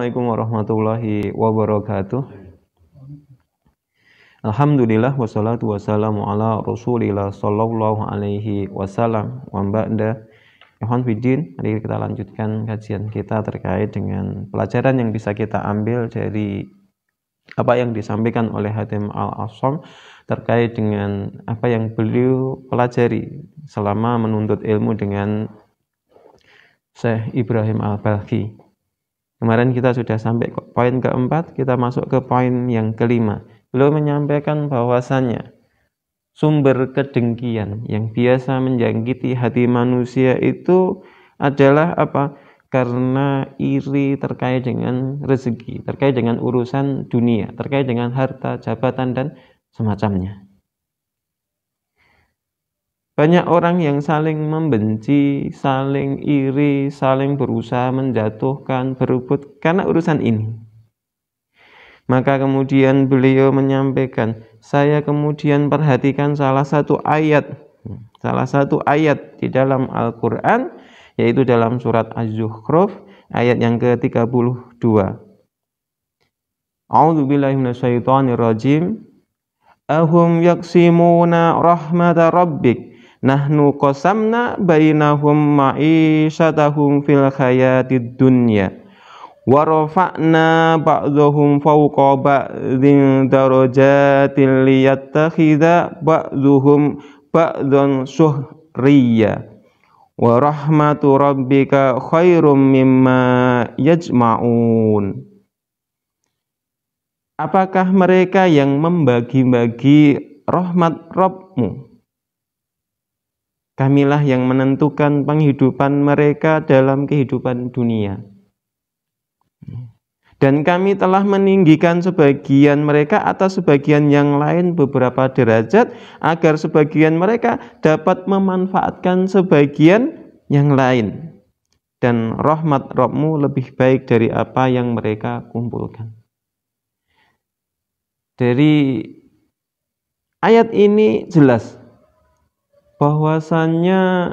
Assalamualaikum warahmatullahi wabarakatuh. Alhamdulillah wassalatu wassalamu ala Rasulillah sallallahu alaihi wasallam wa ba'da. Ikhwan fiddin, mari kita lanjutkan kajian kita terkait dengan pelajaran yang bisa kita ambil dari apa yang disampaikan oleh Hatim Al-Asham terkait dengan apa yang beliau pelajari selama menuntut ilmu dengan Syekh Ibrahim Al-Balkhi. Kemarin kita sudah sampai ke poin keempat, kita masuk ke poin yang kelima. Beliau menyampaikan bahwasannya sumber kedengkian yang biasa menjangkiti hati manusia itu adalah apa? Karena iri terkait dengan rezeki, terkait dengan urusan dunia, terkait dengan harta, jabatan, dan semacamnya. Banyak orang yang saling membenci, saling iri, saling berusaha menjatuhkan, berebut karena urusan ini. Maka kemudian beliau menyampaikan, saya kemudian perhatikan salah satu ayat di dalam Al-Quran, yaitu dalam surat Az-Zukhruf, ayat yang ke-32. A'udzubillahi minasyaitonirrajim. Ahum yaksimuna rahmata rabbik. Nahnu qasamna bainahum ma'isyatahum fil hayatid dunya wa rafa'na ba'dahum fawqa ba'din darajatin liyattakhidha ba'duhum ba'dan suhriyya wa rahmatu rabbika khairum mimma yajma'un. Apakah mereka yang membagi-bagi rahmat Rabbmu? Kamilah yang menentukan penghidupan mereka dalam kehidupan dunia. Dan kami telah meninggikan sebagian mereka atas sebagian yang lain beberapa derajat, agar sebagian mereka dapat memanfaatkan sebagian yang lain. Dan rahmat Rabbmu lebih baik dari apa yang mereka kumpulkan. Dari ayat ini jelas bahwasannya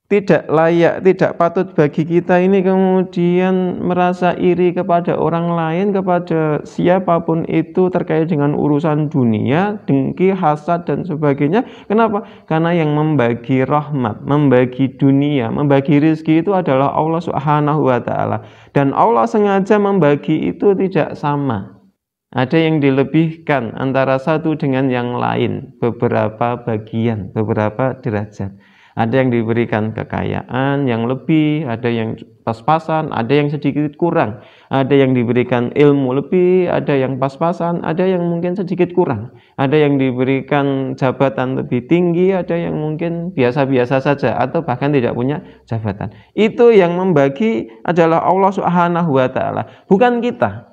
tidak layak, tidak patut bagi kita ini kemudian merasa iri kepada orang lain, kepada siapapun itu terkait dengan urusan dunia, dengki, hasad, dan sebagainya. Kenapa? Karena yang membagi rahmat, membagi dunia, membagi rezeki itu adalah Allah Subhanahu wa Ta'ala. Dan Allah sengaja membagi itu tidak sama. Ada yang dilebihkan antara satu dengan yang lain, beberapa bagian, beberapa derajat. Ada yang diberikan kekayaan yang lebih, ada yang pas-pasan, ada yang sedikit kurang. Ada yang diberikan ilmu lebih, ada yang pas-pasan, ada yang mungkin sedikit kurang. Ada yang diberikan jabatan lebih tinggi, ada yang mungkin biasa-biasa saja, atau bahkan tidak punya jabatan. Itu yang membagi adalah Allah Subhanahu wa Ta'ala, bukan kita.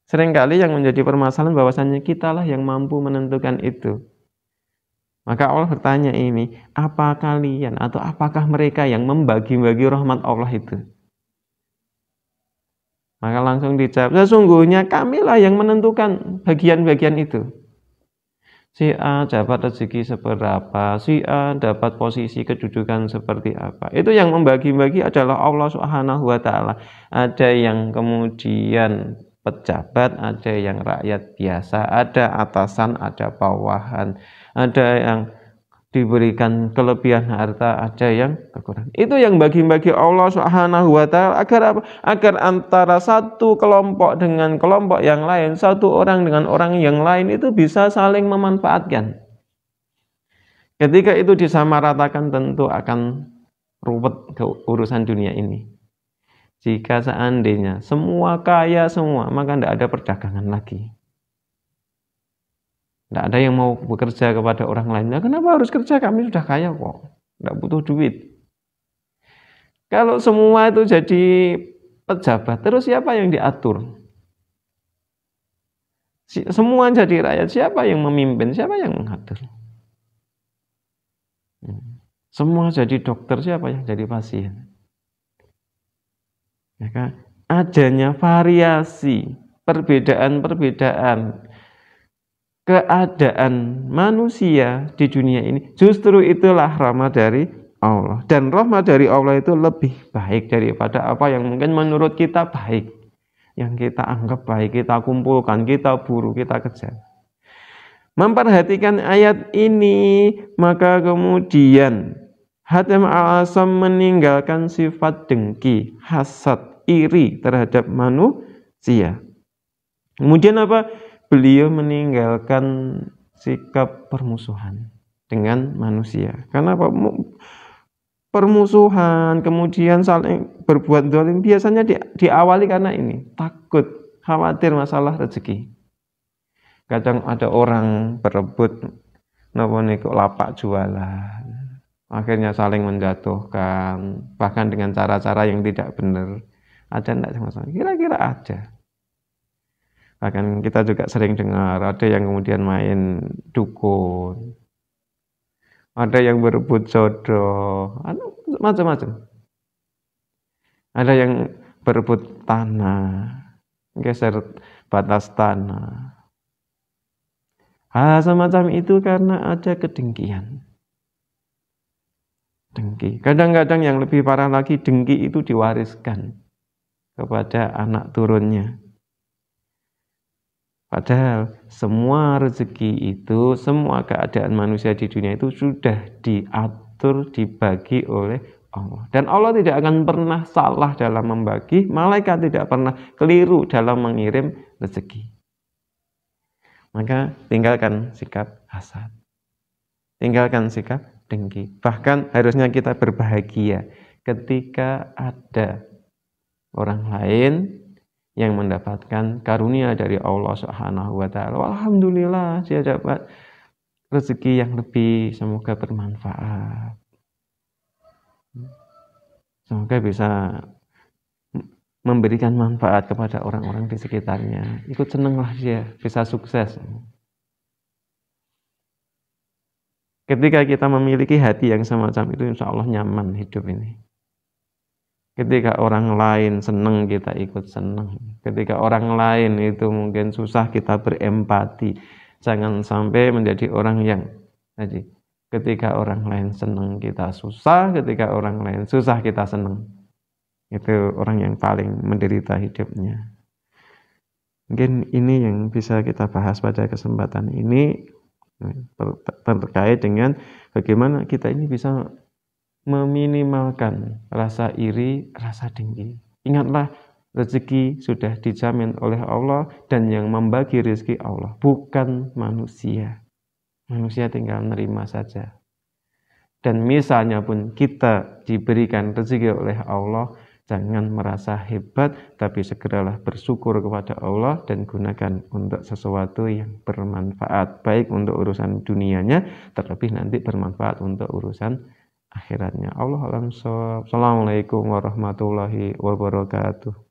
Seringkali yang menjadi permasalahan bahwasannya kitalah yang mampu menentukan itu. Maka Allah bertanya ini, apa kalian atau apakah mereka yang membagi-bagi rahmat Allah itu? Maka langsung dijawab, sesungguhnya kamilah yang menentukan bagian-bagian itu. Si A dapat rezeki seberapa, si A dapat posisi kedudukan seperti apa. Itu yang membagi-bagi adalah Allah Subhanahu wa Ta'ala. Ada yang kemudian pejabat, ada yang rakyat biasa, ada atasan, ada bawahan, ada yang diberikan kelebihan harta, ada yang kekurangan. Itu yang bagi-bagi Allah Subhanahu wa Ta'ala agar apa? Agar antara satu kelompok dengan kelompok yang lain, satu orang dengan orang yang lain itu bisa saling memanfaatkan. Ketika itu disamaratakan tentu akan ruwet ke urusan dunia ini. Jika seandainya semua kaya semua, maka tidak ada perdagangan lagi. Tidak ada yang mau bekerja kepada orang lain. Nah, kenapa harus kerja? Kami sudah kaya kok. Tidak butuh duit. Kalau semua itu jadi pejabat, terus siapa yang diatur? Semua jadi rakyat, siapa yang memimpin? Siapa yang mengatur? Semua jadi dokter, siapa yang jadi pasien? Maka adanya variasi, perbedaan-perbedaan keadaan manusia di dunia ini, justru itulah rahmat dari Allah. Dan rahmat dari Allah itu lebih baik daripada apa yang mungkin menurut kita baik. Yang kita anggap baik, kita kumpulkan, kita buru, kita kejar. Memperhatikan ayat ini, maka kemudian Hatim al-Asam meninggalkan sifat dengki, hasad, iri terhadap manusia. Kemudian apa? Beliau meninggalkan sikap permusuhan dengan manusia. Karena apa? Permusuhan, kemudian saling berbuat zalim biasanya diawali karena ini, takut, khawatir masalah rezeki. Kadang ada orang berebut lapak jualan, akhirnya saling menjatuhkan, bahkan dengan cara-cara yang tidak benar. Ada enggak sama-sama? Kira-kira ada. Bahkan kita juga sering dengar ada yang kemudian main dukun, ada yang berebut jodoh, macam-macam. Ada yang berebut tanah, geser batas tanah. Hal semacam itu karena ada kedengkian. Dengki. Kadang-kadang yang lebih parah lagi, dengki itu diwariskan kepada anak turunnya. Padahal semua rezeki itu, semua keadaan manusia di dunia itu sudah diatur, dibagi oleh Allah. Dan Allah tidak akan pernah salah dalam membagi, malaikat tidak pernah keliru dalam mengirim rezeki. Maka tinggalkan sikap hasad, tinggalkan sikap dengki. Bahkan harusnya kita berbahagia ketika ada orang lain yang mendapatkan karunia dari Allah Subhanahu wa taala. Alhamdulillah dia dapat rezeki yang lebih, semoga bermanfaat. Semoga bisa memberikan manfaat kepada orang-orang di sekitarnya. Ikut senanglah dia bisa sukses. Ketika kita memiliki hati yang semacam itu, insya Allah nyaman hidup ini. Ketika orang lain senang, kita ikut senang. Ketika orang lain itu mungkin susah, kita berempati. Jangan sampai menjadi orang yang tadi, ketika orang lain senang, kita susah. Ketika orang lain susah, kita senang. Itu orang yang paling menderita hidupnya. Mungkin ini yang bisa kita bahas pada kesempatan ini, terkait dengan bagaimana kita ini bisa meminimalkan rasa iri, rasa dengki. Ingatlah, rezeki sudah dijamin oleh Allah dan yang membagi rezeki Allah, bukan manusia. Manusia tinggal menerima saja. Dan misalnya pun kita diberikan rezeki oleh Allah, jangan merasa hebat, tapi segeralah bersyukur kepada Allah dan gunakan untuk sesuatu yang bermanfaat, baik untuk urusan dunianya, terlebih nanti bermanfaat untuk urusan akhiratnya. Allah alam shawab. Assalamualaikum warahmatullahi wabarakatuh.